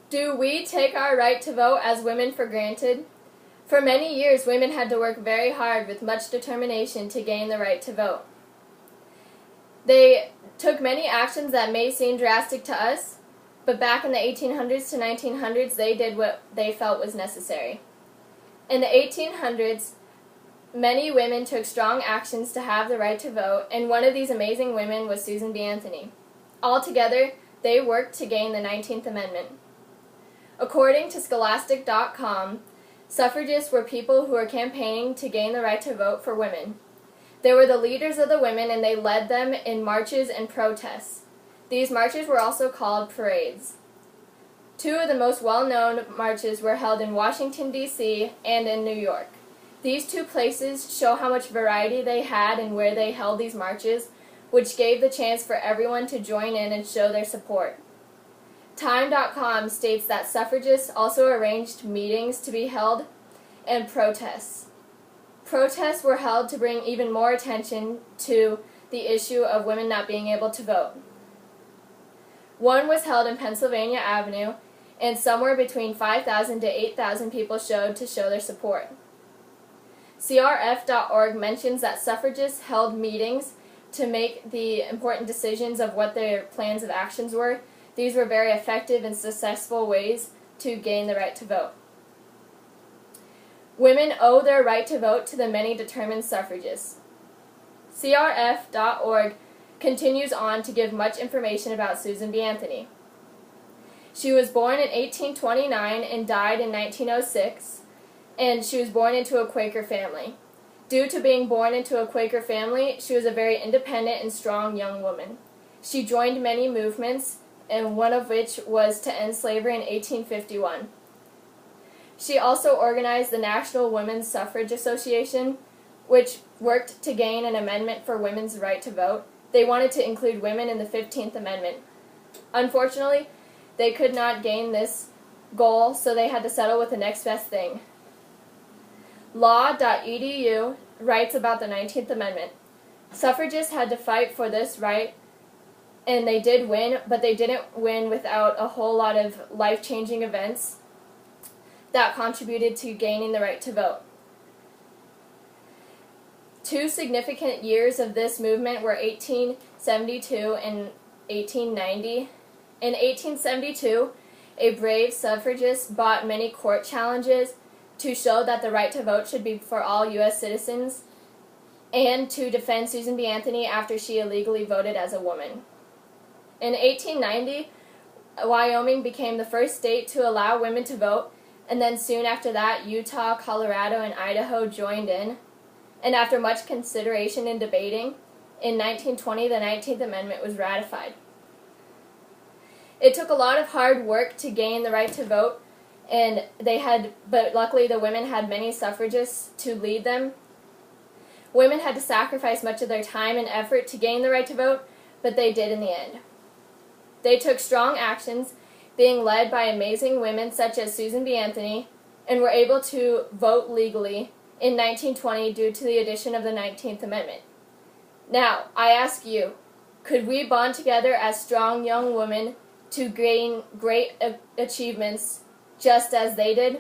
Do we take our right to vote as women for granted? For many years, women had to work very hard with much determination to gain the right to vote. They took many actions that may seem drastic to us, but back in the 1800s to 1900s, they did what they felt was necessary. In the 1800s, many women took strong actions to have the right to vote, and one of these amazing women was Susan B. Anthony. Altogether, they worked to gain the 19th Amendment. According to Scholastic.com, suffragists were people who were campaigning to gain the right to vote for women. They were the leaders of the women, and they led them in marches and protests. These marches were also called parades. Two of the most well-known marches were held in Washington, D.C. and in New York. These two places show how much variety they had in where they held these marches, which gave the chance for everyone to join in and show their support. Time.com states that suffragists also arranged meetings to be held and protests. Protests were held to bring even more attention to the issue of women not being able to vote. One was held in Pennsylvania Avenue, and somewhere between 5,000 to 8,000 people showed to show their support. CRF.org mentions that suffragists held meetings to make the important decisions of what their plans of actions were. These were very effective and successful ways to gain the right to vote. Women owe their right to vote to the many determined suffragists. CRF.org continues on to give much information about Susan B. Anthony. She was born in 1829 and died in 1906, and she was born into a Quaker family. Due to being born into a Quaker family, she was a very independent and strong young woman. She joined many movements, and one of which was to end slavery in 1851. She also organized the National Women's Suffrage Association, which worked to gain an amendment for women's right to vote. They wanted to include women in the 15th Amendment. Unfortunately, they could not gain this goal, so they had to settle with the next best thing. Law.edu writes about the 19th Amendment. Suffragists had to fight for this right, and they did win, but they didn't win without a whole lot of life-changing events that contributed to gaining the right to vote. Two significant years of this movement were 1872 and 1890. In 1872, a brave suffragist brought many court challenges to show that the right to vote should be for all U.S. citizens and to defend Susan B. Anthony after she illegally voted as a woman. In 1890, Wyoming became the first state to allow women to vote, and then soon after that, Utah, Colorado, and Idaho joined in. And after much consideration and debating, in 1920, the 19th Amendment was ratified. It took a lot of hard work to gain the right to vote, but luckily the women had many suffragists to lead them. Women had to sacrifice much of their time and effort to gain the right to vote, but they did in the end. They took strong actions, being led by amazing women such as Susan B. Anthony, and were able to vote legally in 1920 due to the addition of the 19th Amendment. Now, I ask you, could we bond together as strong young women to gain great achievements just as they did?